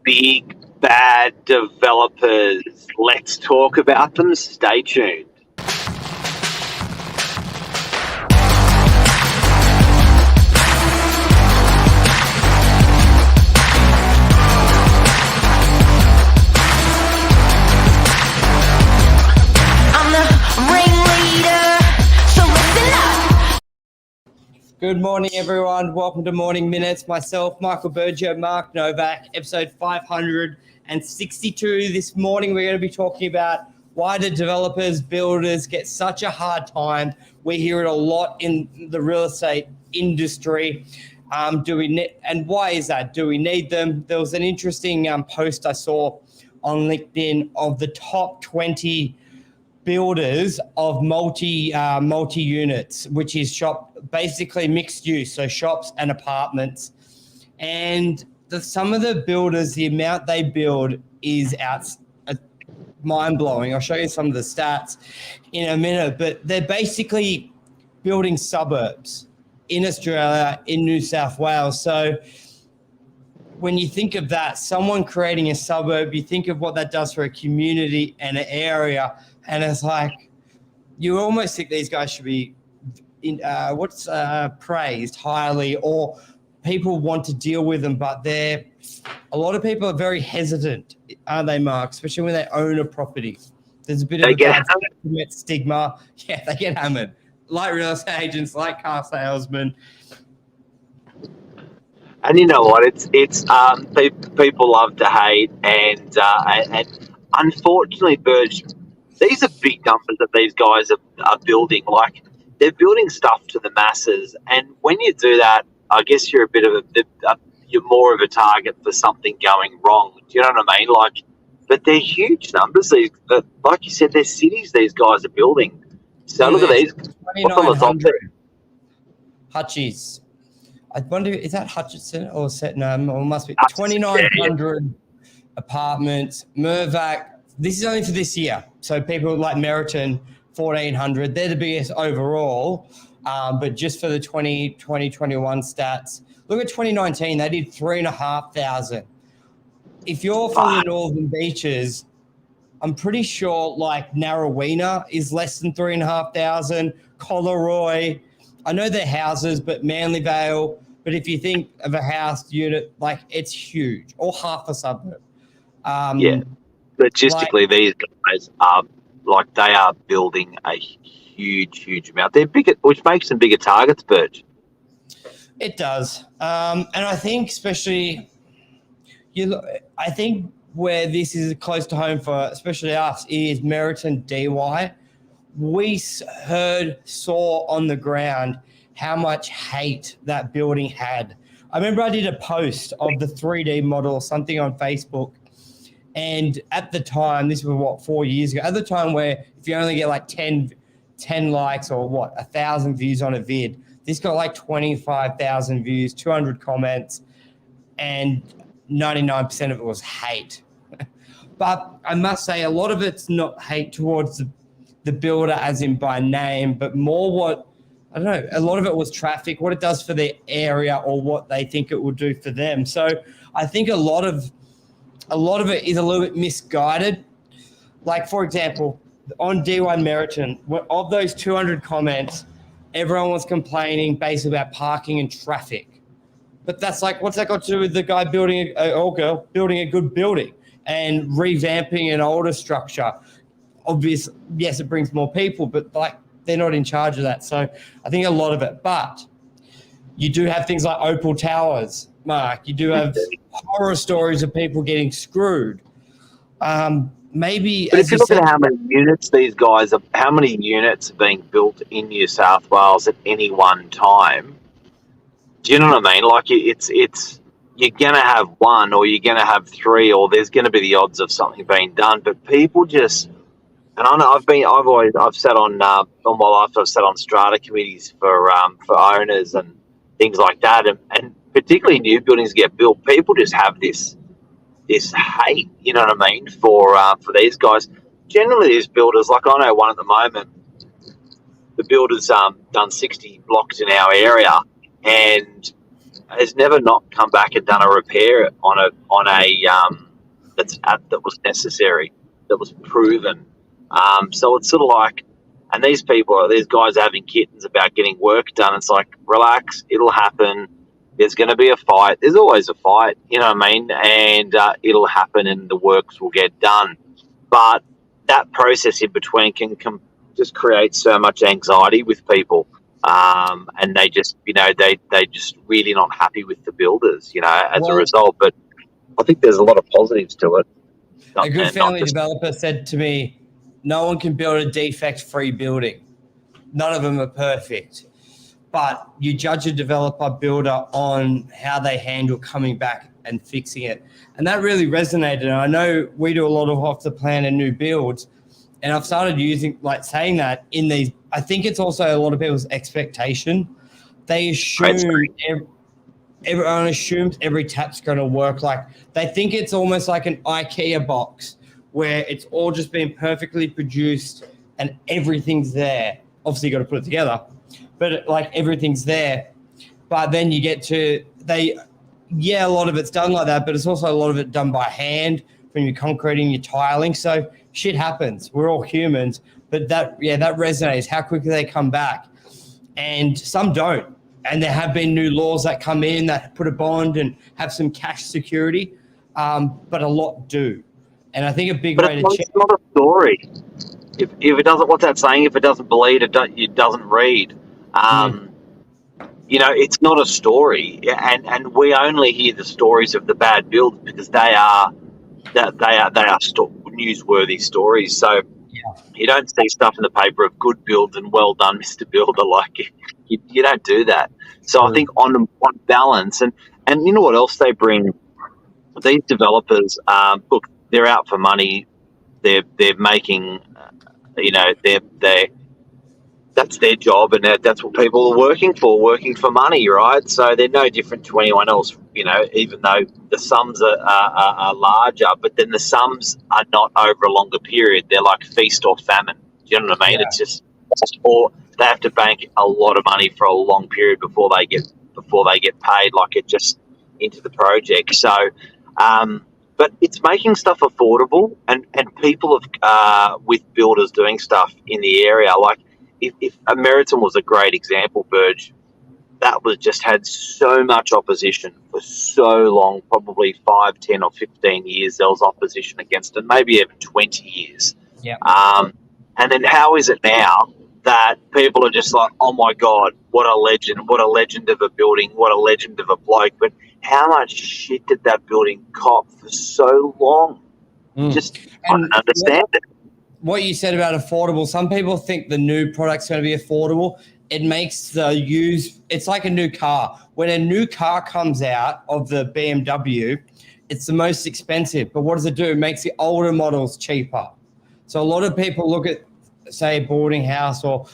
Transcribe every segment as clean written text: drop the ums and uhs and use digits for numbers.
big, bad developers. Let's talk about them. Stay tuned. Good morning, everyone. Welcome to Morning Minutes. Myself, Michael Bergio, Mark Novak, episode 562. This morning, we're going to be talking about why do developers, builders get such a hard time. We hear it a lot in the real estate industry. And why is that? Do we need them? There was an interesting post I saw on LinkedIn of the top 20 builders of multi units, which is basically mixed use, so shops and apartments. And some of the builders, the amount they build is mind blowing. I'll show you some of the stats in a minute, but they're basically building suburbs in Australia, in New South Wales. So when you think of that, someone creating a suburb, you think of what that does for a community and an area. And it's like, you almost think these guys should be praised highly, or people want to deal with them, but a lot of people are very hesitant, aren't they, Mark? Especially when they own a property. There's a bit of a bad stigma. Yeah, they get hammered. Like real estate agents, like car salesmen. And you know what? It's people love to hate, and unfortunately, Burge, these are big numbers that these guys are building. Like, they're building stuff to the masses, and when you do that, I guess you're you're more of a target for something going wrong. Do you know what I mean? Like, but they're huge numbers. Like you said, they're cities these guys are building. So look at these. 2,900 Hutchies. I wonder, is that Hutchinson or Setnam? Or must be 2,900 apartments. Mirvac. This is only for this year. So people like Meriton, 1,400. They're the biggest overall, but just for the 2021 stats. Look at 2019. They did 3,500. If you're from the Northern Beaches, I'm pretty sure like Narrowena is less than 3,500. Collaroy, I know they're houses, but Manly Vale. But if you think of a house unit, like, it's huge, or half a suburb. Logistically, these guys are they are building a huge amount. They're bigger, which makes them bigger targets, Burge. It does, and I think especially I think where this is close to home for especially us is Meriton DY. We saw on the ground how much hate that building had. I remember I did a post of the 3D model or something on Facebook. And at the time, this was 4 years ago, at the time where if you only get like 10 likes or 1,000 views on a vid, this got like 25,000 views, 200 comments, and 99% of it was hate. But I must say, a lot of it's not hate towards the builder as in by name, but more a lot of it was traffic, what it does for the area or what they think it will do for them. So I think a lot of it is a little bit misguided. Like, for example, on D1 Meriton, of those 200 comments, everyone was complaining basically about parking and traffic. But that's like, what's that got to do with the guy building or girl building a good building and revamping an older structure? Obviously, yes, it brings more people, but like, they're not in charge of that. So I think a lot of it. But you do have things like Opal Towers, Mark. You do have horror stories of people getting screwed. Maybe. But if you look at how many units how many units are being built in New South Wales at any one time? Do you know what I mean? Like, it's you're gonna have one, or you're gonna have three, or there's gonna be the odds of something being done. But people just. And I know I've sat on all my life. I've sat on strata committees for owners and things like that, and particularly new buildings get built. People just have this hate, you know what I mean, for these guys. Generally, these builders, like I know one at the moment, the builder's done 60 blocks in our area, and has never not come back and done a repair on a that was necessary, that was proven. So it's sort of like, and these guys are having kittens about getting work done. It's like, relax, it'll happen. There's going to be a fight. There's always a fight, you know what I mean? And it'll happen, and the works will get done. But that process in between can just create so much anxiety with people. And they just, they just really not happy with the builders, as a result. But I think there's a lot of positives to it. A good family developer said to me, no one can build a defect-free building. None of them are perfect. But you judge a developer builder on how they handle coming back and fixing it. And that really resonated. And I know we do a lot of off the plan and new builds. And I've started saying that in these. I think it's also a lot of people's expectation. They assume everyone assumes every tap's going to work. Like they think it's almost like an IKEA box where it's all just been perfectly produced and everything's there. Obviously, you got to put it together, but like everything's there. But then you get to a lot of it's done like that, but it's also a lot of it done by hand from your concreting, your tiling. So shit happens. We're all humans, but that resonates. How quickly they come back, and some don't. And there have been new laws that come in that put a bond and have some cash security, but a lot do. And I think a big way to check. It's not a story. If it doesn't, what's that saying? If it doesn't bleed, it doesn't read. It's not a story, and we only hear the stories of the bad builds because they are newsworthy stories. So you don't see stuff in the paper of good builds and well done, Mr. Builder. Like you don't do that. So I think on balance, and you know what else they bring? These developers, look, they're out for money. They're making, that's their job, and that's what people are working for money, right? So they're no different to anyone else, even though the sums are larger, but then the sums are not over a longer period. They're like feast or famine. Do you know what I mean? Yeah. It's just or they have to bank a lot of money for a long period before they get paid, like it just into the project. So, but it's making stuff affordable, and people have with builders doing stuff in the area. Like if Meriton was a great example, Burge, that was just had so much opposition for so long, probably 5, 10 or 15 years. There was opposition against it, maybe even 20 years. Yeah. And then how is it now that people are just like, oh my God, what a legend of a building, what a legend of a bloke. But how much shit did that building cop for so long? Just I don't understand it. What you said about affordable, some people think the new product's going to be affordable. It makes it's like a new car. When a new car comes out of the BMW, it's the most expensive. But what does it do? It makes the older models cheaper. So a lot of people look at, say, a boarding house or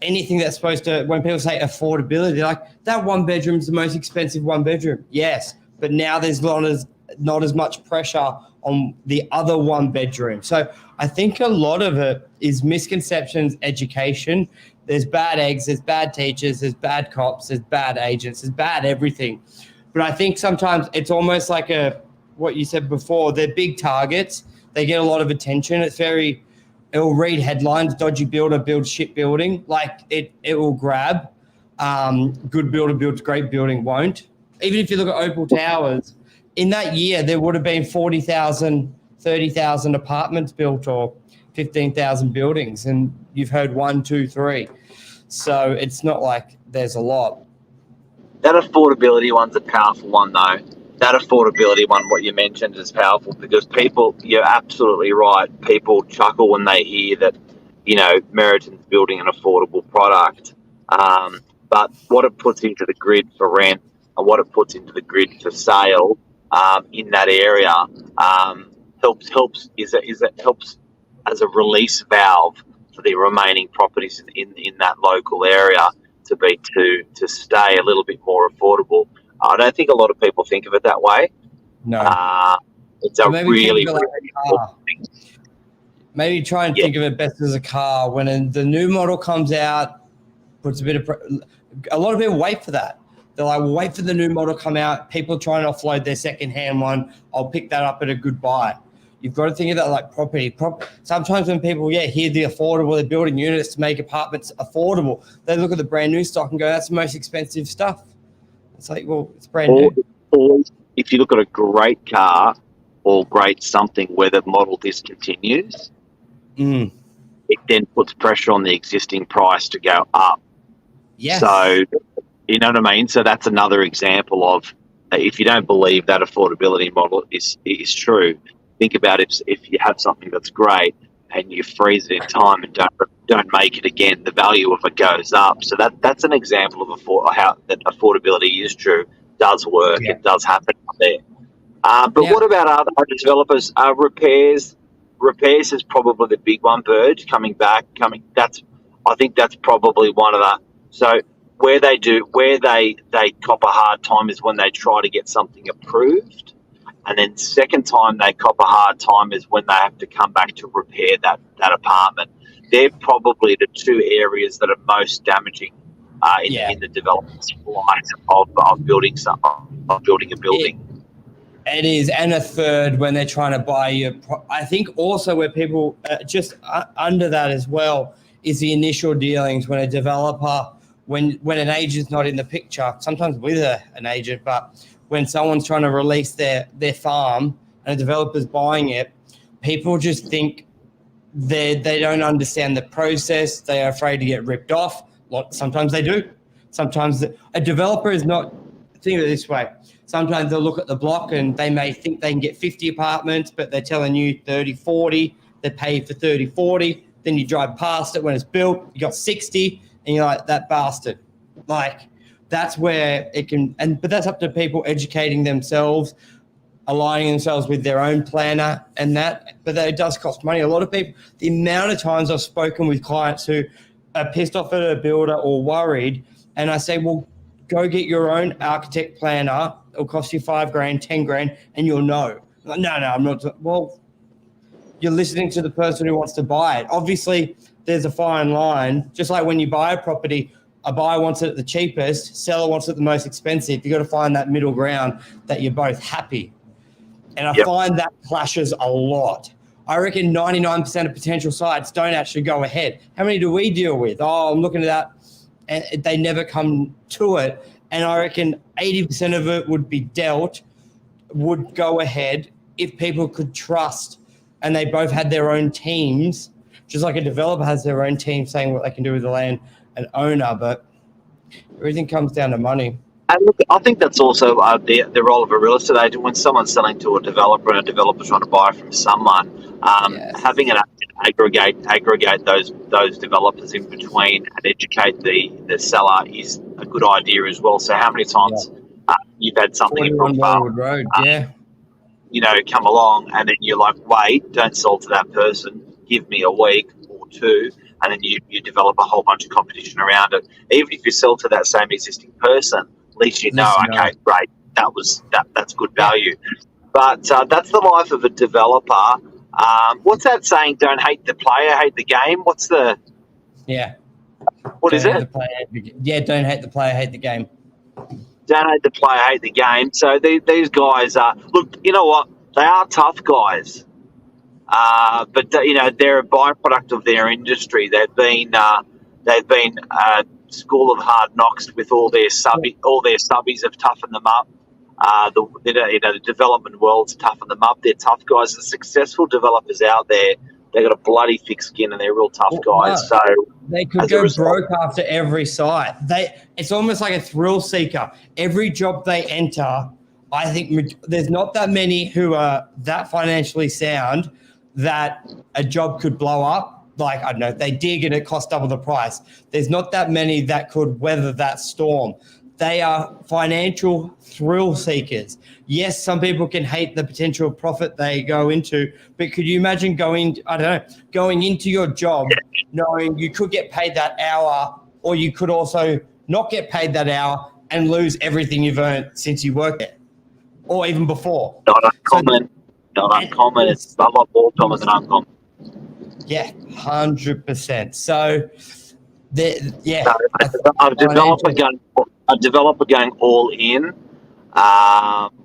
anything that's supposed to, when people say affordability, they're like, that one bedroom is the most expensive one bedroom. Yes, but now there's not as much pressure on the other one bedroom. So I think a lot of it is misconceptions, education. There's bad eggs, there's bad teachers, there's bad cops, there's bad agents, there's bad everything. But I think sometimes it's almost like what you said before, they're big targets. They get a lot of attention. It will read headlines, dodgy builder builds shit building. Like it will grab. Good builder builds great building won't. Even if you look at Opal Towers, in that year, there would have been 40,000, 30,000 apartments built or 15,000 buildings. And you've heard 1, 2, 3. So it's not like there's a lot. That affordability one's a powerful one, though. That affordability one, what you mentioned, is powerful because people, you're absolutely right. People chuckle when they hear that, Meriton's building an affordable product. But what it puts into the grid for rent and what it puts into the grid for sale in that area helps as a release valve for the remaining properties in that local area to stay a little bit more affordable. I don't think a lot of people think of it that way. No. It's a really important thing. Maybe try and think of it best as a car. When the new model comes out, puts a bit of a lot of people wait for that. They're like, well, wait for the new model to come out. People trying to offload their secondhand one. I'll pick that up at a good buy. You've got to think of that like property. Sometimes when people, hear the affordable, they're building units to make apartments affordable. They look at the brand new stock and go, that's the most expensive stuff. It's like, well, it's brand new. Or if you look at a great car or great something where the model discontinues, it then puts pressure on the existing price to go up. Yes. So, you know what I mean? So that's another example of, if you don't believe that affordability model is true, think about if you have something that's great and you freeze it in time and don't make it again, the value of it goes up. So that's an example of how that affordability is true, does work, it does happen out there. But what about other developers? Repairs is probably the big one, Burge, coming back. I think that's probably one of the. So where they cop a hard time is when they try to get something approved. And then second time they cop a hard time is when they have to come back to repair that apartment. They're probably the two areas that are most damaging in the development life of building a building. It is, and a third when they're trying to buy you. I think also where people just under that as well is the initial dealings when a developer, when an agent's not in the picture, sometimes with an agent, but when someone's trying to release their farm and a developer's buying it, people just think they don't understand the process. They are afraid to get ripped off. Sometimes they do. Sometimes a developer is not, think of it this way. Sometimes they'll look at the block and they may think they can get 50 apartments, but they're telling you 30, 40. They pay for 30, 40. Then you drive past it when it's built. You got 60 and you're like, that bastard. Like, that's where it can, but that's up to people educating themselves, aligning themselves with their own planner and that, but it does cost money. A lot of people, the amount of times I've spoken with clients who are pissed off at a builder or worried, and I say, well, go get your own architect planner. It'll cost you $5,000, $10,000, and you'll know. Like, no, I'm not. Well, you're listening to the person who wants to buy it. Obviously, there's a fine line. Just like when you buy a property, a buyer wants it at the cheapest, seller wants it the most expensive. You've got to find that middle ground that you're both happy. And I find that clashes a lot. I reckon 99% of potential sites don't actually go ahead. How many do we deal with? Oh, I'm looking at that, and they never come to it. And I reckon 80% of it would go ahead if people could trust and they both had their own teams, just like a developer has their own team saying what they can do with the land, an owner, but everything comes down to money. And look, I think that's also the role of a real estate agent. When someone's selling to a developer and a developer's trying to buy from someone, having an agent aggregate those developers in between and educate the seller is a good idea as well. So how many times you've had something in Brookvale Road, come along and then you're like, wait, don't sell to that person. Give me a week or two. And then you develop a whole bunch of competition around it. Even if you sell to that same existing person, at least you know, okay, great, that's good value. But that's the life of a developer. What's that saying? Don't hate the player, hate the game. What's the? Yeah. What is it? Don't hate the player, hate the game. Don't hate the player, hate the game. So these guys are. Look, you know what? They are tough guys. But they're a byproduct of their industry. They've been a school of hard knocks with all their subbies have toughened them up. The development world's toughened them up. They're tough guys. The successful developers out there, they've got a bloody thick skin and they're real tough guys. So they could go broke after every site. It's almost like a thrill seeker. Every job they enter, I think there's not that many who are that financially sound that a job could blow up. Like, I don't know, they dig and it costs double the price. There's not that many that could weather that storm. They are financial thrill seekers. Yes, some people can hate the potential profit they go into, but could you imagine going into your job knowing you could get paid that hour, or you could also not get paid that hour and lose everything you've earned since you worked there, or even before? Not uncommon. Not uncommon. It's a lot more common than uncommon. Yeah, 100%. So, a developer a developer going all in,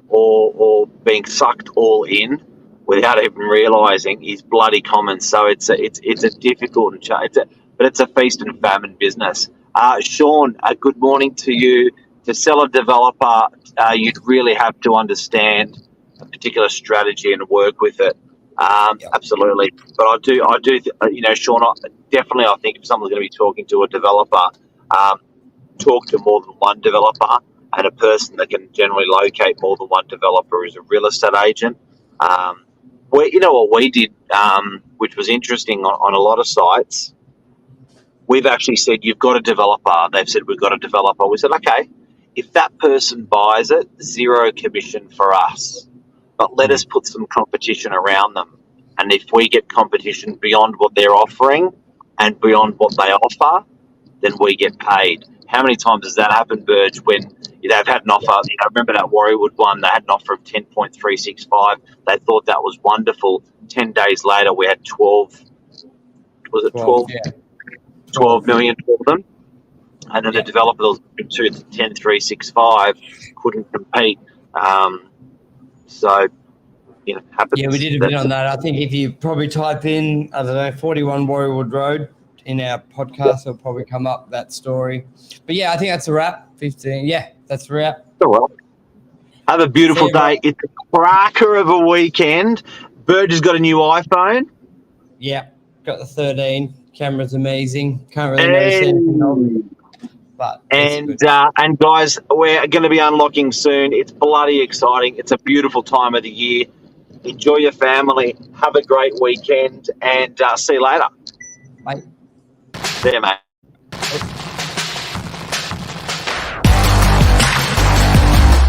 or being sucked all in without even realising is bloody common. So it's a difficult but it's a feast and famine business. Sean, good morning to you. To sell a developer, you'd really have to understand a particular strategy and work with it. Absolutely. But I do, Sean, definitely I think if someone's going to be talking to a developer, talk to more than one developer, and a person that can generally locate more than one developer is a real estate agent. What we did, which was interesting on a lot of sites, we've actually said, you've got a developer. They've said, we've got a developer. We said, okay, if that person buys it, zero commission for us. But let us put some competition around them. And if we get competition beyond what they're offering and beyond what they offer, then we get paid. How many times has that happened, Burge, when they've had an offer? Remember that Warriewood one? They had an offer of 10.365. They thought that was wonderful. 10 days later, we had 12. Was it 12? Yeah. 12 million for them. And then the developer was to 10.365, couldn't compete. So, happens. Yeah, we did a bit on that. I think if you probably type in, 41 Warriewood Road in our podcast, it'll probably come up, that story. But yeah, I think that's a wrap. 15. Yeah, that's a wrap. Oh, well. Have a beautiful day. It's a cracker of a weekend. Burge has got a new iPhone. Yeah, got the 13. Camera's amazing. Can't really notice anything else. But and guys, we're going to be unlocking soon. It's bloody exciting. It's a beautiful time of the year. Enjoy your family. Have a great weekend, and see you later. Bye. See you, mate.